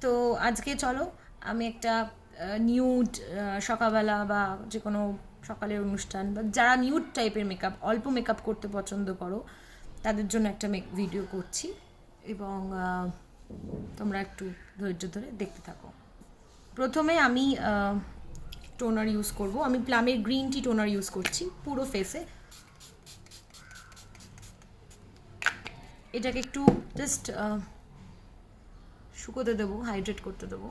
তো আজকে চলো আমি একটা নিউড সকালবেলা বা যে কোনো সকালের অনুষ্ঠান বা যারা নিউড টাইপের মেকআপ অল্প মেকআপ করতে পছন্দ করো তাদের জন্য একটা ভিডিও করছি এবং তোমরা একটু ধৈর্য ধরে দেখতে থাকো। প্রথমে আমি টোনার ইউজ করব। আমি প্লামের গ্রিন টি টোনার ইউজ করছি পুরো ফেসে। এটাকে একটু জাস্ট শুকোতে দেবো, হাইড্রেট করতে দেবো।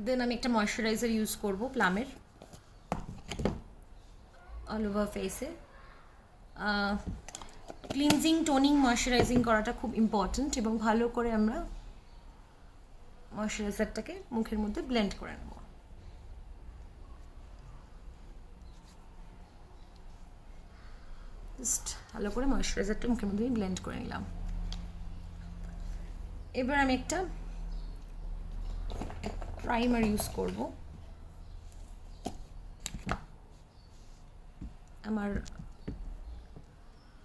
দেন আমি একটা ময়শ্চারাইজার ইউজ করব প্লামের অল ওভার ফেসে। ক্লিনজিং, টোনিং, ময়শ্চারাইজিং করাটা খুব ইম্পর্ট্যান্ট এবং ভালো করে আমরা ময়শ্চারাইজারটাকে মুখের মধ্যে ব্লেন্ড করে নেব। জাস্ট ভালো করে ময়শ্চারাইজারটা মুখের মধ্যে ব্লেন্ড করে নিলাম। এবার আমি একটা প্রাইমার ইউজ করব। আমার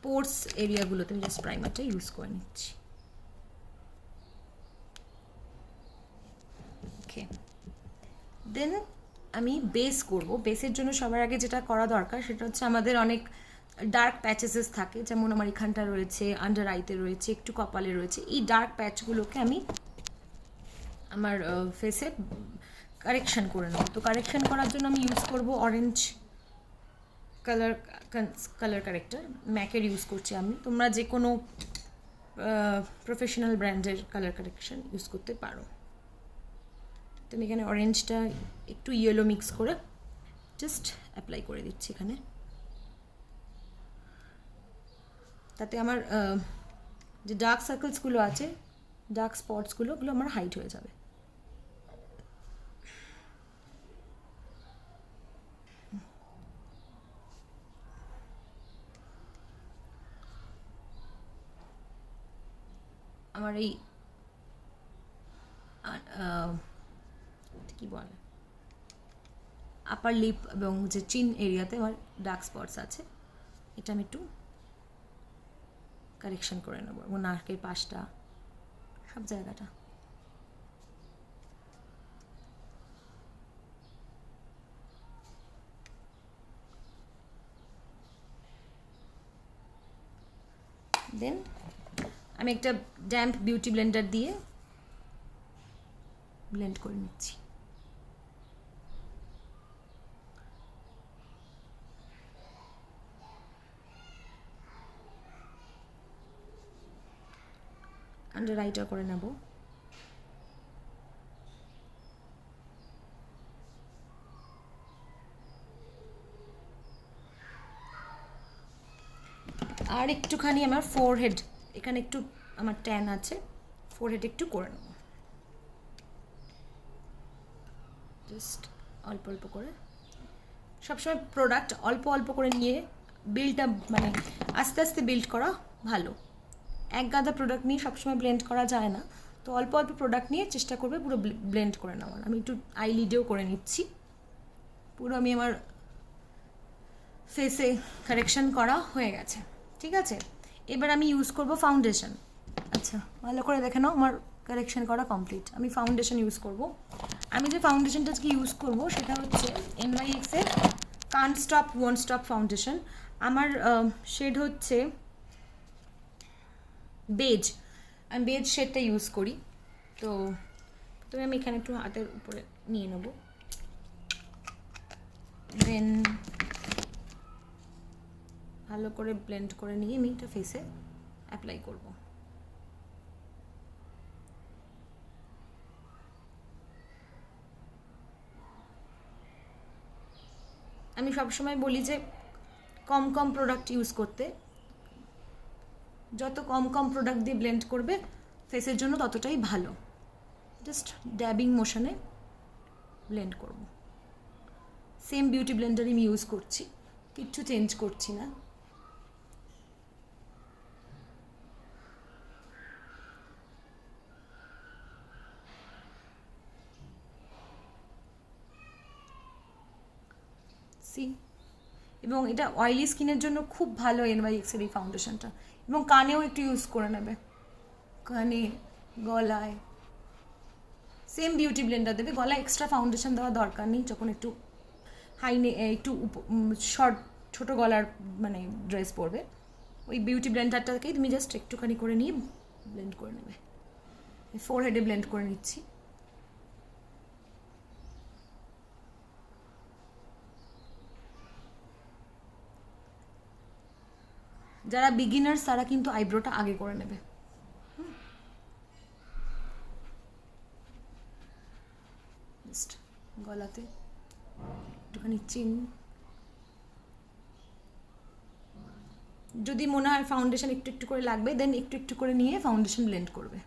পোর্স এরিয়াগুলোতে আমি জাস্ট প্রাইমারটা ইউজ করে নিচ্ছি। ওকে, দেন আমি বেস করব। বেসের জন্য সবার আগে যেটা করা দরকার সেটা হচ্ছে আমাদের অনেক ডার্ক প্যাচেসেস থাকে, যেমন আমার এখানটা রয়েছে, আন্ডার আইতে রয়েছে, একটু কপালে রয়েছে। এই ডার্ক প্যাচগুলোকে আমি আমার ফেসে কারেকশন করে নেব। তো কারেকশন করার জন্য আমি ইউজ করব অরেঞ্জ কালার কালার কারেক্টার, ম্যাকের ইউজ করছি আমি। তোমরা যে কোনো প্রফেশনাল ব্র্যান্ডের কালার কারেকশন ইউজ করতে পারো। তো আমি এখানে অরেঞ্জটা একটু ইয়েলো মিক্স করে জাস্ট অ্যাপ্লাই করে দিচ্ছি এখানে। তাতে আমার যে ডার্ক সার্কেলসগুলো আছে, ডার্ক স্পটসগুলো, ওগুলো আমার হাইট হয়ে যাবে। আমার এই কী বলে আপার লিপ এবং যে চিন এরিয়াতে আমার ডার্ক স্পটস আছে, এটা আমি একটু কারেকশন করে নেবো। এবং নাকের পাশটা, সব জায়গাটা। দেন আমি একটা ড্যাম্প বিউটি ব্লেন্ডার দিয়ে ব্লেন্ড করে নিচ্ছি। আন্ডার আইটা করে নেব। আর একটুখানি আমার ফোরহেড, এখানে একটু আমার ট্যান আছে, ফোরহেড একটু করে নেব। জাস্ট অল্প অল্প করে, সবসময় প্রোডাক্ট অল্প অল্প করে নিয়ে বিল্ডটা মানে আস্তে আস্তে বিল্ড করা ভালো। এক গাদা প্রোডাক্ট নিয়ে সবসময় ব্লেন্ড করা যায় না, তো অল্প অল্প প্রোডাক্ট নিয়ে চেষ্টা করবে পুরো ব্লেন্ড করে নেওয়ার। আমি একটু আইলিডেও করে নিচ্ছি। পুরো আমি আমার ফেসে কারেকশন করা হয়ে গেছে, ঠিক আছে। এবার আমি ইউজ করব ফাউন্ডেশন। আচ্ছা, ভালো করে দেখে নাও, আমার কারেকশন করা কমপ্লিট। আমি ফাউন্ডেশন ইউজ করব। আমি যে ফাউন্ডেশনটা আজকে ইউজ করব সেটা হচ্ছে NYX এর can't stop won't stop foundation. আমার শেড হচ্ছে বেজ। আমি বেজ শেডটা ইউজ করি। তো প্রথমে আমি এখানে একটু হাতের উপরে নিয়ে নেব। দেন ভালো করে ব্লেন্ড করে নিয়ে আমি এটা ফেসে অ্যাপ্লাই করব। আমি সবসময় বলি যে কম কম প্রোডাক্ট ইউজ করতে। যত কম কম প্রোডাক্ট দিয়ে ব্লেন্ড করবে ফেসের জন্য ততটাই ভালো। জাস্ট ড্যাবিং মোশনে ব্লেন্ড করব। সেম বিউটি ব্লেন্ডার আমি ইউজ করছি, কিচ্ছু চেঞ্জ করছি না। সি, এবং এটা অয়েলি স্কিনের জন্য খুব ভালো NYX এর এই ফাউন্ডেশনটা। এবং কানেও একটু ইউজ করে নেবে। কানে, গলায় সেম বিউটি ব্লেন্ডার দেবে। গলায় এক্সট্রা ফাউন্ডেশন দেওয়ার দরকার নেই যখন একটু একটু শর্ট ছোটো গলার মানে ড্রেস পরবে। ওই বিউটি ব্লেন্ডারটাকেই তুমি জাস্ট একটুখানি করে নিয়ে ব্লেন্ড করে নেবে। ফোরহেডে ব্লেন্ড করে নিচ্ছি। যারা বিগিনার্স তারা কিন্তু আইব্রোটা আগে করে নেবে। জাস্ট গলাতে একটুখানি চিন, যদি মনে হয় ফাউন্ডেশন একটু একটু করে লাগবে দেন একটু একটু করে নিয়ে ফাউন্ডেশন ব্লেন্ড করবে।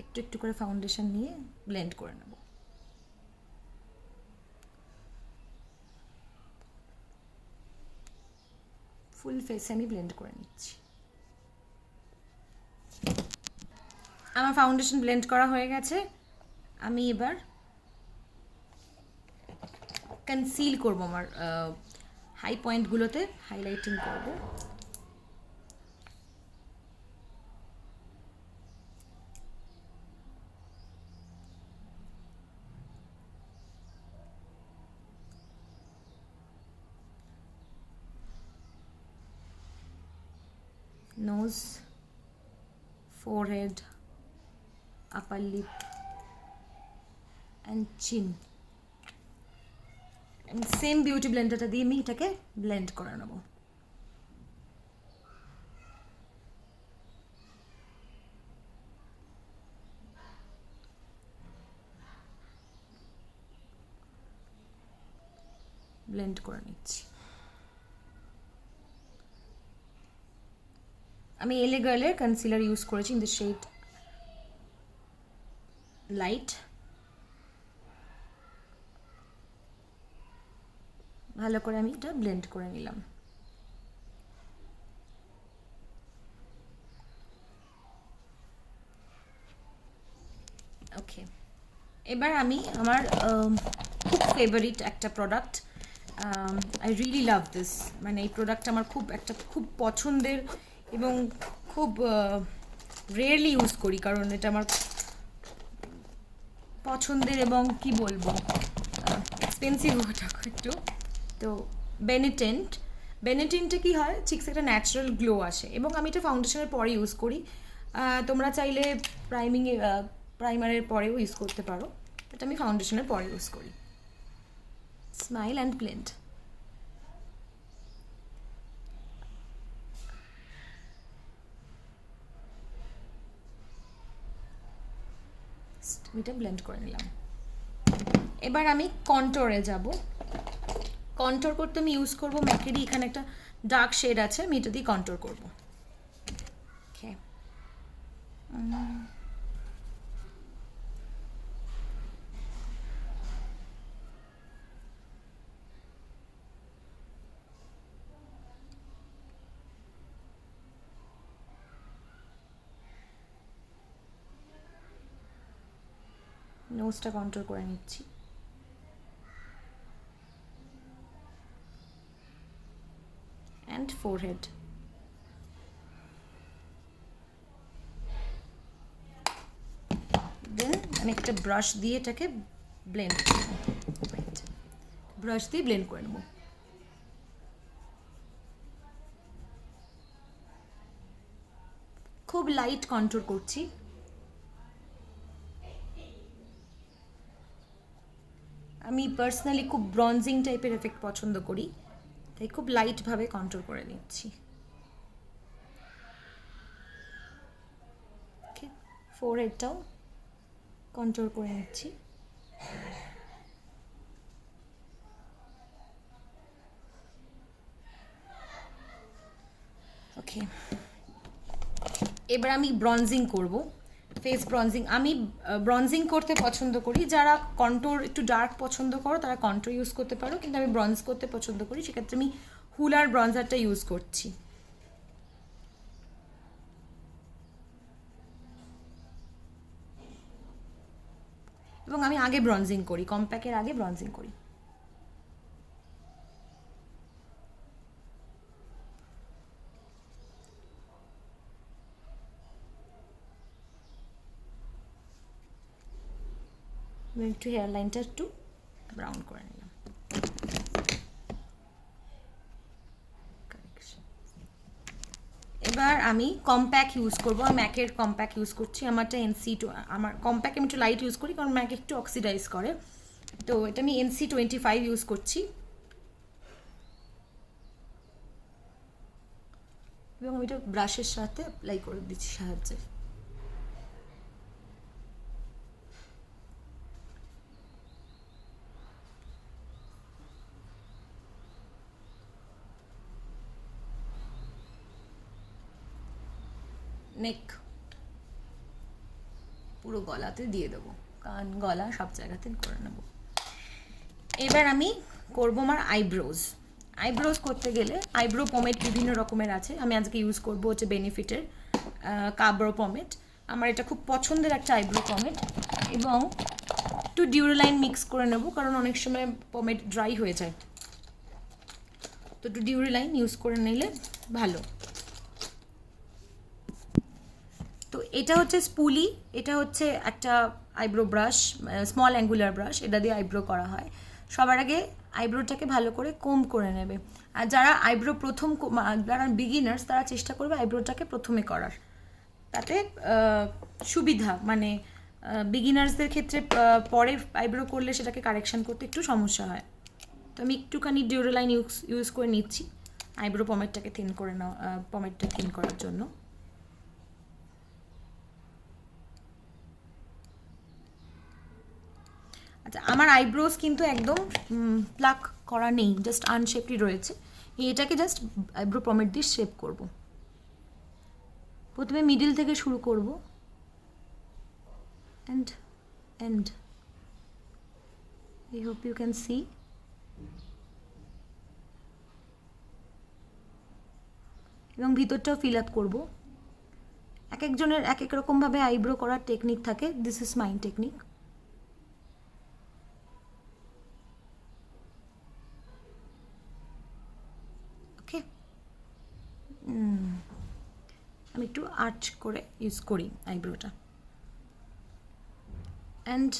একটু একটু করে ফাউন্ডেশন নিয়ে ব্লেন্ড করে নেব। ফুল ফেসে আমি ব্লেন্ড করে নিচ্ছি। আমার ফাউন্ডেশন ব্লেন্ড করা হয়ে গেছে। আমি এবার কনসিল করব, আমার হাই পয়েন্টগুলোতে হাইলাইটিং করব। nose, forehead, upper lip and chin। Same beauty ব্লেন্ডারটা দিয়ে আমি এটাকে ব্লেন্ড করে নেব। ব্লেন্ড করে নিচ্ছি। আমি এলে গার্লের কনসিলার ইউজ করেছি ইন দ্য শেড লাইট। ভালো করে আমি এটা ব্লেন্ড করে নিলাম। ওকে, এবার আমি আমার খুব ফেভারিট একটা product, I really love this, মানে এই প্রোডাক্ট আমার খুব পছন্দের এবং খুব রেয়ারলি ইউজ করি, কারণ এটা আমার পছন্দের এবং কি বলবো এক্সপেন্সিভ ওটা একটু। তো বেনেটেন্টে কি হয়, চিক্স একটা ন্যাচারাল গ্লো আসে, এবং আমি এটা ফাউন্ডেশনের পরে ইউজ করি। তোমরা চাইলে প্রাইমারের পরেও ইউজ করতে পারো, এটা আমি ফাউন্ডেশনের পরে ইউজ করি। Smile and blend. এটা ব্লেন্ড করে নিলাম। এবার আমি কন্ট্রোরে যাব। কন্ট্রোর করতে আমি ইউজ করব ম্যাকেরই, এখানে একটা ডার্ক শেড আছে, আমি এটা দিয়ে কন্ট্রোর করব। ওকে, নোজটা কন্ট্রোল করে নিচ্ছি। And forehead. দেন আমি একটা ব্রাশ দিয়ে এটাকে ব্লেন্ড করব, ব্রাশ দিয়ে ব্লেন্ড করে নেব। খুব লাইট কন্ট্রোল করছি। আমি পার্সোনালি খুব ব্রঞ্জিং টাইপের এফেক্ট পছন্দ করি, তাই খুব লাইটভাবে কন্ট্রোল করে নিচ্ছি। ওকে, ফোরহেডটাও কন্ট্রোল করে নিচ্ছি। ওকে, এবার আমি ব্রঞ্জিং করব, ফেস ব্রঞ্জিং। আমি ব্রঞ্জিং করতে পছন্দ করি, যারা কন্ট্রোর একটু ডার্ক পছন্দ করো তারা কন্ট্রোর ইউজ করতে পারো, কিন্তু আমি ব্রঞ্জ করতে পছন্দ করি, সেক্ষেত্রে আমি হুলার ব্রঞ্জারটা ইউজ করছি। এবং আমি আগে ব্রঞ্জিং করি, কম্প্যাক্টের আগে ব্রঞ্জিং করি। একটু হেয়ার লাইনটা একটু ব্রাউন করে নিলাম। এবার আমি কম্প্যাক্ট ইউজ করবো, আমি ম্যাকের কম্প্যাক্ট ইউজ করছি। আমারটা NC2, আমার কম্প্যাক্ট আমি একটু লাইট ইউজ করি কারণ ম্যাক একটু অক্সিডাইজ করে, তো এটা আমি NC25 ইউজ করছি। এবং আমি এটা ব্রাশের সাথে অ্যাপ্লাই করে দিচ্ছি সাহায্যে। নেক পুরো গলাতে দিয়ে দেবো, কান গলা সব জায়গাতে করে নেব। এবার আমি করবো আমার আইব্রোজ। আইব্রোজ করতে গেলে আইব্রো পমেড বিভিন্ন রকমের আছে, আমি আজকে ইউজ করবো হচ্ছে বেনিফিটের কাব্রো পমেড। আমার এটা খুব পছন্দের একটা আইব্রো পমেড, এবং একটু ডিউরেলাইন মিক্স করে নেব কারণ অনেক সময় পমেড ড্রাই হয়ে যায়, তো একটু ডিউরেলাইন ইউজ করে নিলে ভালো। তো এটা হচ্ছে স্পুলি, এটা হচ্ছে একটা eyebrow brush, small angular brush, এটা দিয়ে আইব্রো করা হয়। সবার আগে আইব্রোটাকে ভালো করে কোম করে নেবে, আর যারা আইব্রো যারা বিগিনার্স তারা চেষ্টা করবে আইব্রোটাকে প্রথমে করার, তাতে সুবিধা, মানে বিগিনার্সদের ক্ষেত্রে পরে আইব্রো করলে সেটাকে কারেকশান করতে একটু সমস্যা হয়। তো আমি একটুখানি ডিউরেলাইন ইউজ করে নিচ্ছি আইব্রো পমেডটাকে থিন করে পমেডটা থিন করার জন্য। আচ্ছা, আমার আইব্রোজ কিন্তু একদম প্লাক করা নেই, জাস্ট আনশেপই রয়েছে। এটাকে জাস্ট আইব্রো পমেড দিয়ে শেপ করব। প্রথমে মিডিল থেকে শুরু করব, and and I hope you can see. এবং ভিতরটাও ফিল আপ করবো। এক একজনের এক এক রকমভাবে আইব্রো করার টেকনিক থাকে, this is my technique. Okay, আমি একটু আর্চ করে ইউজ করি আইব্রোটা। And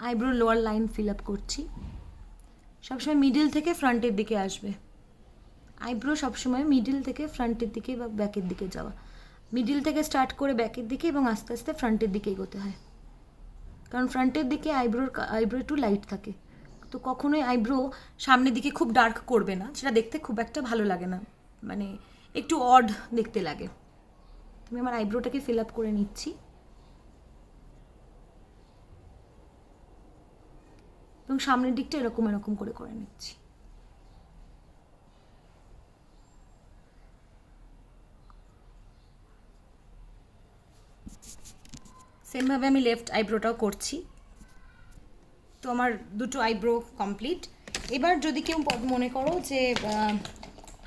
eyebrow lower line fill up করছি। সবসময় মিডিল থেকে ফ্রন্টের দিকে আসবে আইব্রো, সবসময় মিডিল থেকে ফ্রন্টের দিকে বা ব্যাকের দিকে যাওয়া, মিডিল থেকে স্টার্ট করে ব্যাকের দিকে এবং আস্তে আস্তে ফ্রন্টের দিকে এগোতে হয়, কারণ ফ্রন্টের দিকে আইব্রো একটু লাইট থাকে। তো কখনোই আইব্রো সামনের দিকে খুব ডার্ক করবে না, সেটা দেখতে খুব একটা ভালো লাগে না, মানে একটু অড দেখতে লাগে। আমি আমার আইব্রোটাকে ফিল আপ করে নিচ্ছি, এবং সামনের দিকটা এরকম এরকম করে করে নিচ্ছি। সেমভাবে আমি লেফট আইব্রোটাও করছি। তো আমার দুটো আইব্রো কমপ্লিট। এবার যদি কেউ মনে করো যে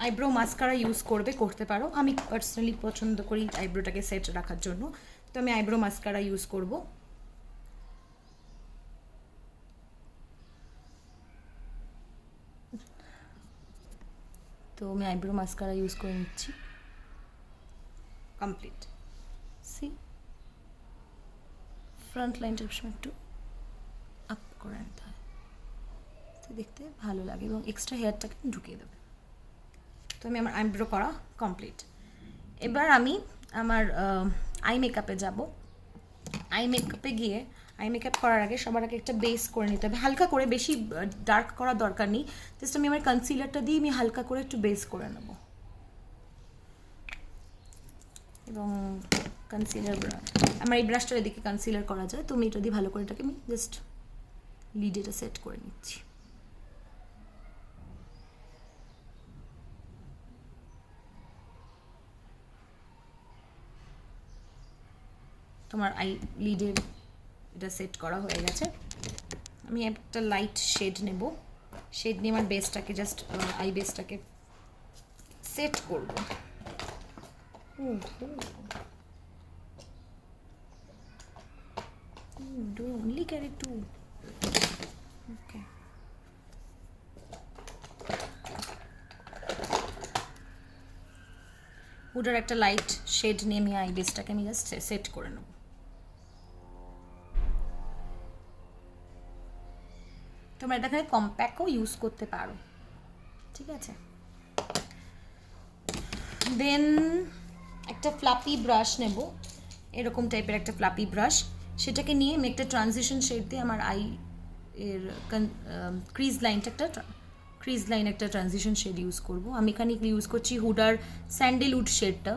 আইব্রো মাস্কারা ইউজ করতে পারো, আমি পার্সোনালি পছন্দ করি আইব্রোটাকে সেট রাখার জন্য, তো আমি আইব্রো মাস্কারা ইউজ করব। তো আমি আইব্রো মাস্কারা ইউজ করে নিচ্ছি। কমপ্লিট। সি ফ্রন্ট লাইনটা একটু আপ করে আনতে হয়, তো দেখতে ভালো লাগে, এবং এক্সট্রা হেয়ারটাকে ঢুকিয়ে দেবে। তো আমি আমার আইব্রো করা কমপ্লিট। এবার আমি আমার আই মেকআপে যাব। আই মেকআপে গিয়ে আই মেকআপ করার আগে সবার আগে একটা বেস করে নিতে হবে, হালকা করে, বেশি ডার্ক করার দরকার নেই, জাস্ট আমি আমার কনসিলারটা দিয়ে আমি হালকা করে একটু বেস করে নেব। এবং কনসিলার, আমার এই ব্রাশটার এদিকে কনসিলার করা যায়, তো আমি এটা দিয়ে ভালো করে এটাকে আমি জাস্ট লিডেটা সেট করে নিচ্ছি। তোমার আই লিডে এটা সেট করা হয়ে গেছে। আমি একটা লাইট শেড নেব, শেড নিয়ে আমার বেসটাকে জাস্ট আই বেসটাকে সেট করব। Oh, do I only carry two? Okay. হুডার একটা লাইট শেড নিয়ে আমি আই বেসটাকে আমি জাস্ট সেট করে নেব। তোমরা এটাকে কম্প্যাক্টও ইউজ করতে পারো, ঠিক আছে। দেন একটা ফ্লাপি ব্রাশ নেব, এরকম টাইপের একটা ফ্লাপি ব্রাশ, সেটাকে নিয়ে আমি একটা ট্রানজিশন শেড দিয়ে আমার আই এর ক্রিজ লাইন একটা ট্রানজিশন শেড ইউজ করব। আমি এখানে ইউজ করছি হুডার স্যান্ডেলউড শেডটা,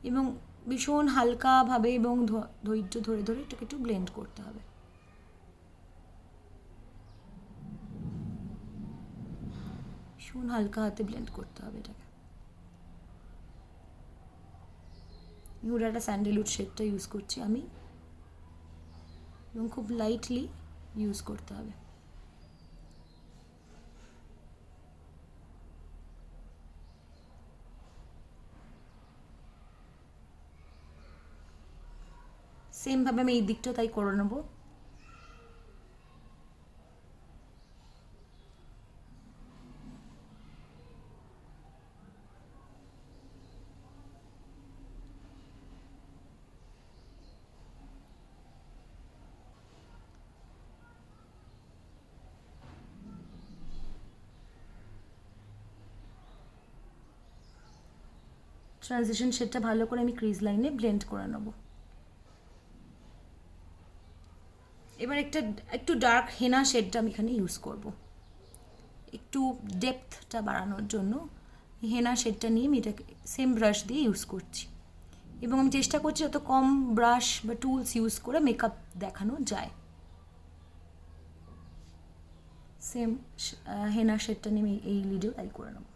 এবং ভীষণ হালকাভাবে এবং ধৈর্য ধরে ধরে এটাকে একটু ব্লেন্ড করতে হবে। ভীষণ হালকা হাতে ব্লেন্ড করতে হবে এটাকে। হুডারটা স্যান্ডেলউড শেডটা ইউজ করছি আমি, এবং খুব লাইটলি ইউজ করতে হবে। সেমভাবে আমি এই দিকটা তাই করে নেব। ট্রানজিশন শেডটা ভালো করে আমি ক্রিজ লাইনে ব্লেন্ড করে নেব। এবার একটু ডার্ক হেনা শেডটা আমি এখানে ইউজ করব, একটু ডেপথটা বাড়ানোর জন্য হেনা শেডটা নিয়ে আমি এটাকে সেম ব্রাশ দিয়ে ইউজ করছি, এবং আমি চেষ্টা করছি যত কম ব্রাশ বা টুলস ইউজ করে মেকআপ দেখানো যায়। সেম হেনা শেডটা নিয়ে আমি এই লিডেও তাই করে নেব।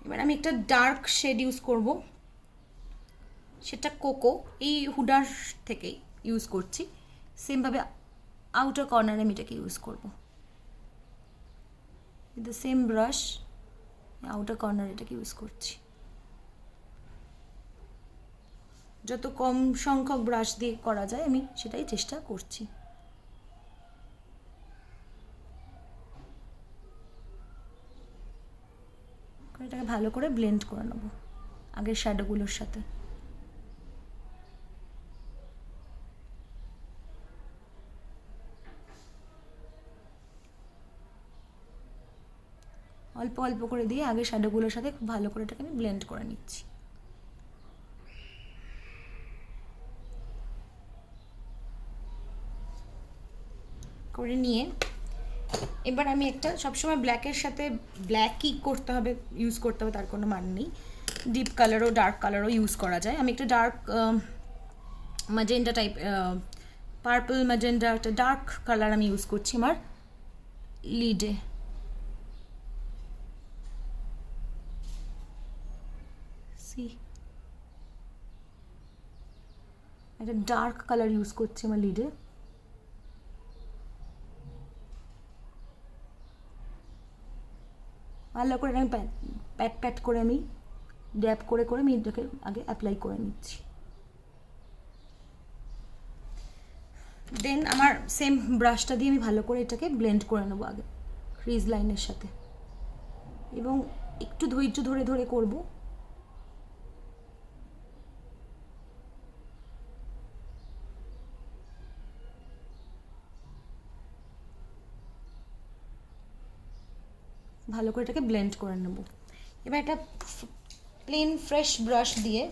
এবার আমি একটা ডার্ক শেড ইউজ করব, সেটা কোকো, এই হুডার থেকেই ইউজ করছি। সেমভাবে আউটার কর্নারে আমি এটাকে ইউজ করব, দ্য সেম ব্রাশ আউটার কর্নারে এটাকে ইউজ করছি। যত কম সংখ্যক ব্রাশ দিয়ে করা যায় আমি সেটাই চেষ্টা করছি। এটাকে ভালো করে ব্লেন্ড করে নেব আগের শ্যাডোগুলোর সাথে। অল্প অল্প করে দিয়ে আগে শ্যাডোগুলোর সাথে খুব ভালো করে এটাকে আমি ব্লেন্ড করে নিচ্ছি। করে নিয়ে এবার আমি একটা, সবসময় ব্ল্যাকের সাথে ব্ল্যাকই করতে হবে, ইউজ করতে হবে তার কোনো মানে নেই, ডিপ কালারও ডার্ক কালারও ইউজ করা যায়। আমি একটা dark magenta type, purple magenta একটা ডার্ক কালার আমি ইউজ করছি আমার লিডে। একটা ডার্ক কালার ইউজ করছি আমার লিডে। ভালো করে আমি প্যাট করে আমি ড্যাপ করে করে আমি এটাকে আগে অ্যাপ্লাই করে নিচ্ছি। দেন আমার সেম ব্রাশটা দিয়ে আমি ভালো করে এটাকে ব্লেন্ড করে নেবো আগে ক্রিজ লাইনের সাথে, এবং একটু ধৈর্য ধরে ধরে করব। ভালো করে এটাকে ব্লেন্ড করে নেব। এবার একটা প্লেন ফ্রেশ ব্রাশ দিয়ে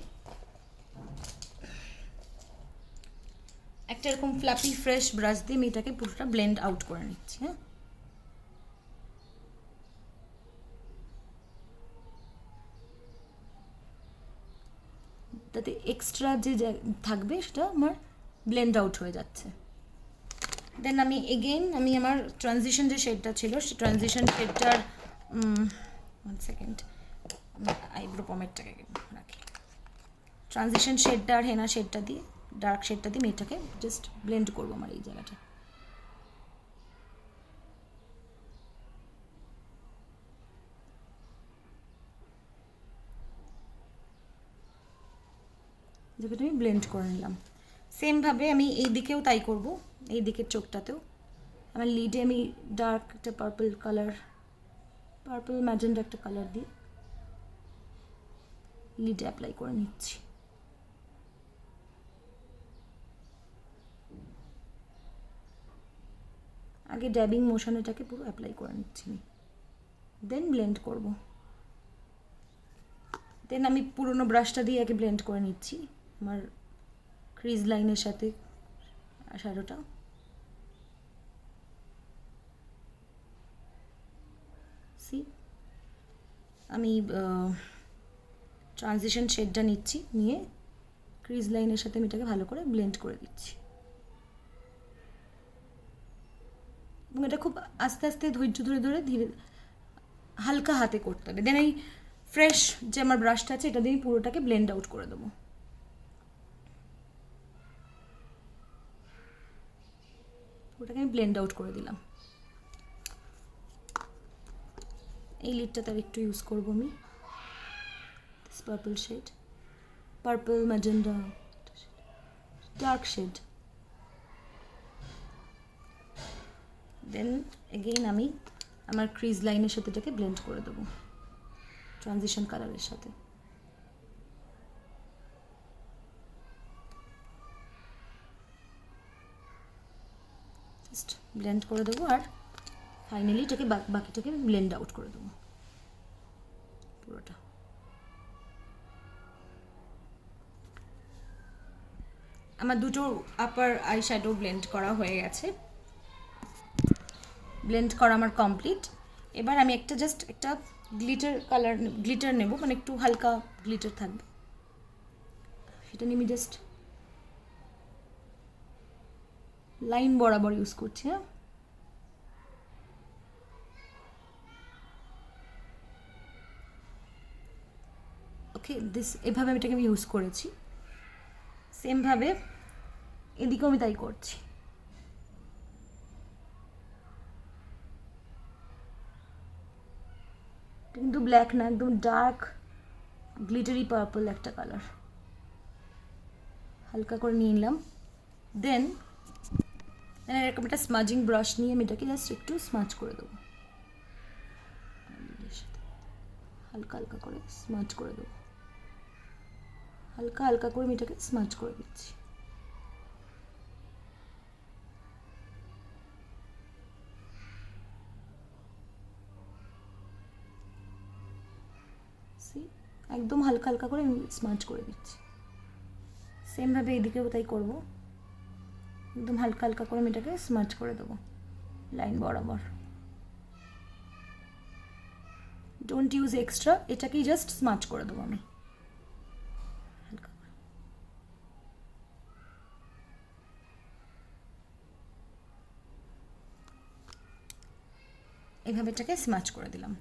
একটা এরকম ফ্লাপি ফ্রেশ ব্রাশ দিয়ে আমি এটাকে পুরোটা ব্লেন্ড আউট করে নিচ্ছি। হ্যাঁ, তাতে এক্সট্রা যে থাকবে সেটা আমার ব্লেন্ড আউট হয়ে যাচ্ছে। দেন আমি এগেইন আমি আমার ট্রানজিশন যে শেডটা ছিল সেই ট্রানজিশন শেডটার 1 সেকেন্ড আইব্রো পমেরটাকে রাখি। ট্রানজিশন শেডটা আর হেনা শেডটা দিয়ে, ডার্ক শেডটা দিয়ে মেয়েটাকে জাস্ট ব্লেন্ড করবো আমার এই জায়গাটা। যেটা আমি ব্লেন্ড করে নিলাম। সেমভাবে আমি এই দিকেও তাই করব, এই দিকের চোখটাতেও। আমার লিডে আমি ডার্ক একটা পার্পল কালার, পার্পল ম্যাজেন্ডা একটা কালার দিয়ে লিডে অ্যাপ্লাই করে নিচ্ছি। আগে ড্যাবিং মোশন এটাকে পুরো অ্যাপ্লাই করে নিচ্ছি, দেন ব্লেন্ড করব। দেন আমি পুরোনো ব্রাশটা দিয়ে আগে ব্লেন্ড করে নিচ্ছি আমার ক্রিজ লাইনের সাথে শ্যাডোটা। সি আমি ট্রানজিশন শেডটা নিচ্ছি, নিয়ে ক্রিজ লাইনের সাথে আমি এটাকে ভালো করে ব্লেন্ড করে দিচ্ছি। এবং এটা খুব আস্তে আস্তে ধৈর্য ধরে ধরে ধীরে হালকা হাতে করতে হবে। দেন এই ফ্রেশ যে আমার ব্রাশটা আছে এটা দিয়ে পুরোটাকে ব্লেন্ড আউট করে দেবো। পুরোটাকে আমি ব্লেন্ড আউট করে দিলাম। এই লিডটা তার একটু ইউজ করবো আমি, purple shade, purple magenta dark shade. Then again আমি আমার ক্রিজ লাইনের সাথে এটাকে ব্লেন্ড করে দেবো ট্রানজিশন কালারের সাথে। জাস্ট ব্লেন্ড করে দেবো আর ফাইনালি এটাকে বাকিটাকে ব্লেন্ড আউট করে দেবো পুরোটা। আমার দুটো আপার আই শ্যাডো ব্লেন্ড করা হয়ে গেছে, ব্লেন্ড করা আমার কমপ্লিট। এবার আমি একটা জাস্ট একটা গ্লিটার কালার, গ্লিটার নেব, মানে একটু হালকা গ্লিটার থাকবে, সেটা নিয়ে আমি জাস্ট লাইন বরাবর ইউজ করছি। হ্যাঁ, ওকে, এভাবে আমি এটাকে আমি ইউজ করেছি। সেমভাবে এদিকেও আমি তাই করছি। কিন্তু ব্ল্যাক না, একদম ডার্ক গ্লিটারি পার্পল একটা কালার হালকা করে নিয়ে নিলাম। দেন এরকম একটা স্মাজিং ব্রাশ নিয়ে আমি এটাকে জাস্ট একটু স্মাজ করে দেবো, হালকা হালকা করে স্মাজ করে দেবো, হালকা হালকা করে আমি এটাকে স্মাজ করে দিচ্ছি। একদম হালকা হালকা করে আমি স্মাজ করে দিচ্ছি। সেমভাবে এদিকেও তাই করবো, একদম হালকা হালকা করে আমি এটাকে স্মাজ করে দেবো লাইন বরাবর। ডোন্ট ইউজ এক্সট্রা, এটাকেই জাস্ট স্মাজ করে দেবো আমি হালকা করে। এভাবে এটাকে স্মাজ করে দিলাম।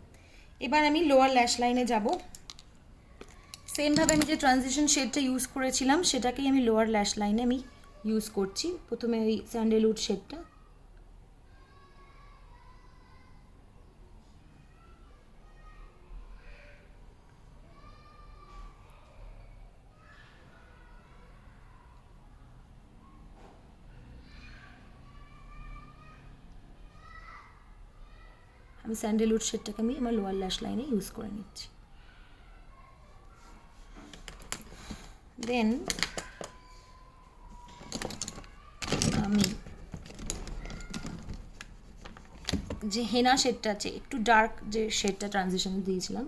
এবার আমি লোয়ার ল্যাশ লাইনে যাব। সেমভাবে আমি যে ট্রানজিশন শেডটা ইউজ করেছিলাম সেটাকেই আমি লোয়ার ল্যাশ লাইনে আমি ইউজ করছি। প্রথমে ওই স্যান্ডেলউড শেডটা, আমি স্যান্ডেলউড শেডটাকে আমি আমার লোয়ার ল্যাশ লাইনে ইউজ করে নিচ্ছি। দেন আমি যে হেনা শেডটা আছে, একটু ডার্ক যে শেডটা ট্রানজিশন দিয়েছিলাম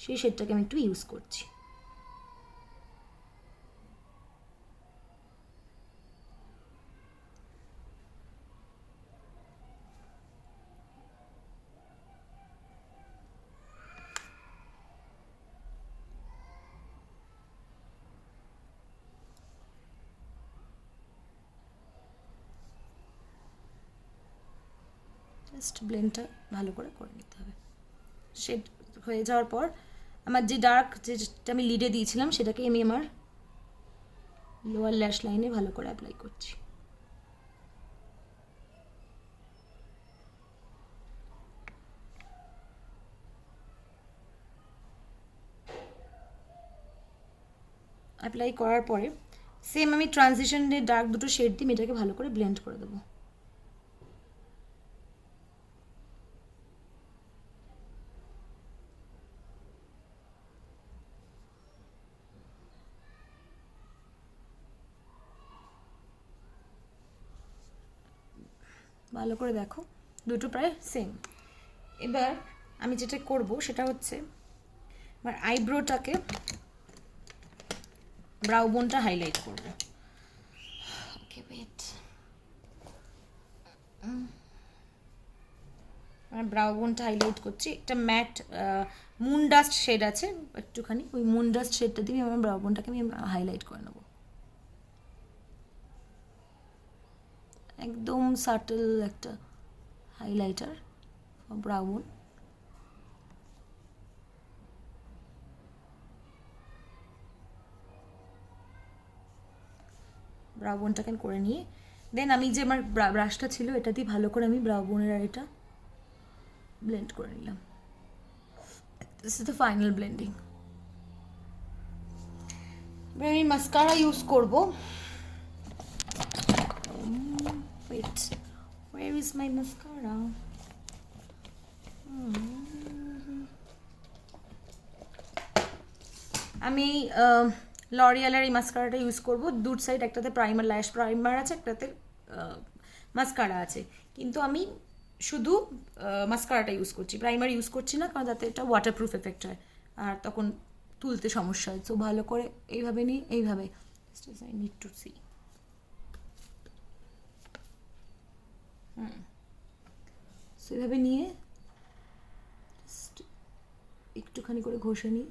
সেই শেডটাকে আমি একটু ইউজ করছি। জাস্ট ব্লেন্ডটা ভালো করে করে নিতে হবে। শেড হয়ে যাওয়ার পর আমার যে ডার্ক যেটা আমি লিডে দিয়েছিলাম সেটাকে আমি আমার লোয়ার ল্যাশ লাইনে ভালো করে অ্যাপ্লাই করছি। অ্যাপ্লাই করার পরে সেম আমি ট্রানজিশনের ডার্ক দুটো শেড দিয়ে এটাকে ভালো করে ব্লেন্ড করে দেবো। ভালো করে দেখো দুটো প্রায় সেম। এবার আমি যেটা করব সেটা হচ্ছে আমার আইব্রোটাকে ব্রাউ বোনটা হাইলাইট করব। ওকে ওয়েট, আমি ব্রাউ বোনটা হাইলাইট করছি। একটা ম্যাট মুন ডাস্ট শেড আছে একটুখানি, ওই মুন ডাস্ট শেডটা দিয়ে আমার ব্রাউ বোনটাকে আমি হাইলাইট করে নেবো। একদম সাটল একটা হাইলাইটার ব্রাউ বোন। ব্রাউ বোনটাকে করে নিয়ে দেন আমি যে আমার ব্রাশটা ছিল এটা দিয়ে ভালো করে আমি ব্রাউ বোনের আর এটা ব্লেন্ড করে নিলাম। This is the final blending. এবার আমি মাস্কারা ইউজ করবো। Wait, where is my mascara? আমি লরিয়ালের এই মাস্কারাটা ইউজ করবো। দুট সাইড একটাতে প্রাইমার, ল্যাশ প্রাইমার আছে, একটাতে মাস্কারা আছে, কিন্তু আমি শুধু মাস্কারাটা ইউজ করছি, প্রাইমার ইউজ করছি না, কারণ যাতে এটা ওয়াটারপ্রুফ এফেক্ট হয় আর তখন তুলতে সমস্যা হয়। সো ভালো করে এইভাবে নিই, এইভাবে I need to see. So এইভাবে নিয়ে একটুখানি করে ঘষে নিই।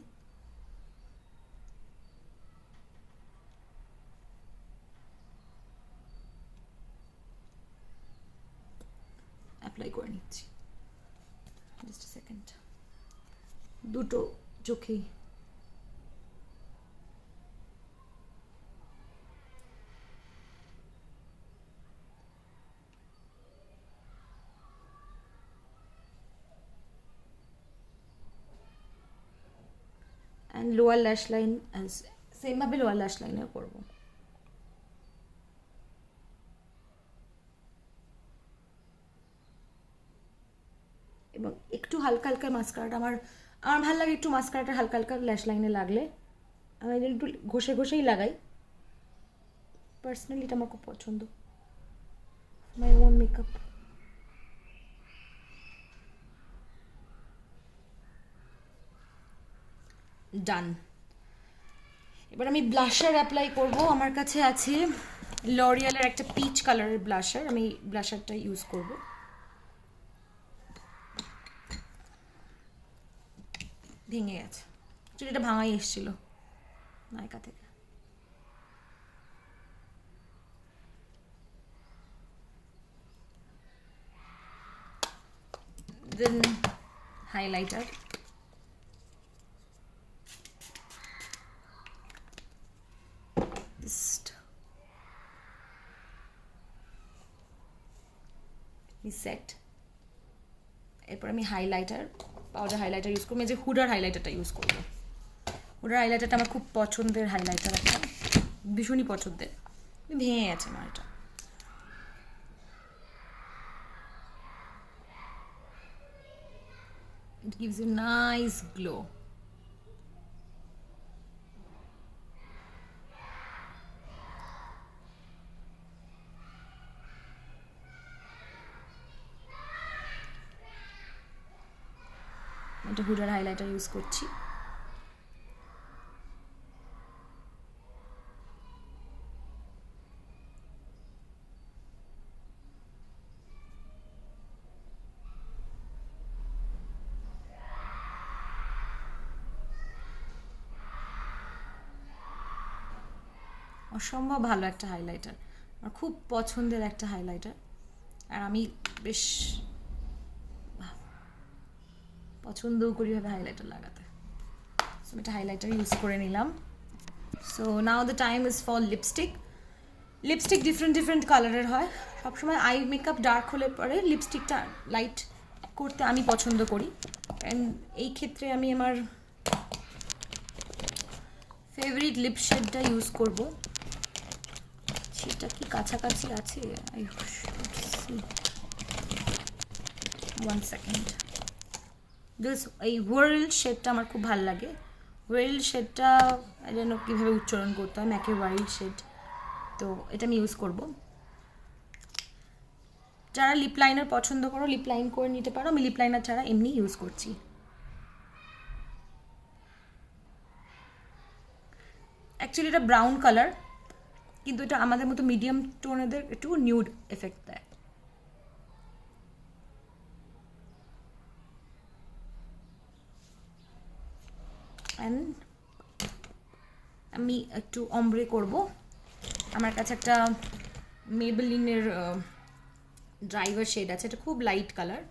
অ্যাপ্লাই করে নিচ্ছি। Just second. দুটো চোখেই and lower lash line as সেমভাবে লোয়ার ল্যাশ লাইনেও করবো। এবং একটু হালকা হালকা মাস্কারাটা আমার ভালো লাগে, একটু মাস্কারাটা হালকা হালকা ল্যাশ লাইনে লাগলে আমি একটু ঘষে ঘষেই লাগাই। পার্সোনালি এটা আমার খুব পছন্দ, মাই ওন মেকআপ। ডান। এবার আমি ব্লাশার অ্যাপ্লাই করব। আমার কাছে আছে লরিয়ালের একটা পিচ কালারের ব্লাশার, আমি ব্লাশারটা ইউজ করব। ভেঙে গেছে, অ্যাকচুয়ালি এটা ভাঙাই এসেছিল নায়িকা থেকে। দেন হাইলাইটার, সেট। এরপর আমি হাইলাইটার, পাউডার হাইলাইটার ইউজ করবো। যে হুডার হাইলাইটারটা ইউজ করবো। হুডার হাইলাইটারটা আমার খুব পছন্দের হাইলাইটার, একটা ভীষণই পছন্দের। ভেঙে গেছে আমার এটা। It gives you nice glow. এটা হুডার হাইলাইটার ইউজ করছি। অসম্ভব ভালো একটা হাইলাইটার, আমার খুব পছন্দের একটা হাইলাইটার, আর আমি বেশ পছন্দও করি ভাবে হাইলাইটার লাগাতে। এটা হাইলাইটার ইউজ করে নিলাম। So now the time is for lipstick. Lipstick different কালারের হয়। সবসময় আই মেকআপ ডার্ক হলে পরে লিপস্টিকটা লাইট করতে আমি পছন্দ করি। অ্যান্ড এই ক্ষেত্রে আমি আমার ফেভারিট লিপ শেডটা ইউজ করব। সেটা কি কাছাকাছি আছে? One second. এই ওয়ার্ল্ড শেডটা আমার খুব ভালো লাগে। ওয়ার্ল্ড শেডটা যেন কীভাবে উচ্চারণ করতে হয়, ম্যাকের ওয়ার্ল্ড শেড। তো এটা আমি ইউজ করব। যারা লিপ লাইনার পছন্দ করো লিপ লাইন করে নিতে পারো, আমি লিপ লাইনার ছাড়া এমনি ইউজ করছি। অ্যাকচুয়ালি এটা ব্রাউন কালার, কিন্তু এটা আমাদের মতো মিডিয়াম টোনেদের একটু নিউড এফেক্ট দেয়। অ্যান্ড আমি একটু অমব্রে করব। আমার কাছে একটা মেবেলিনের ড্রাইভার শেড আছে, এটা খুব লাইট কালার।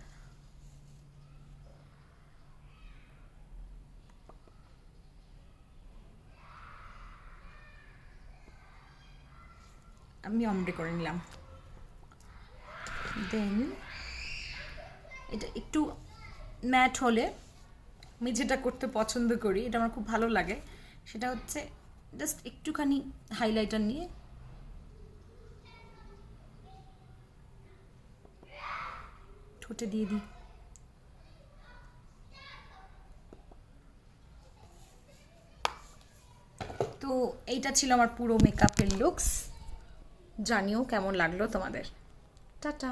আমি অমব্রে করে নিলাম। দেন এটা একটু ম্যাট হলে আমি যেটা করতে পছন্দ করি, এটা আমার খুব ভালো লাগে, সেটা হচ্ছে জাস্ট একটুখানি হাইলাইটার নিয়ে ঠোঁটে দিয়ে দিই। তো এইটা ছিল আমার পুরো মেকআপের লুকস। জানিও কেমন লাগলো তোমাদের। টাটা।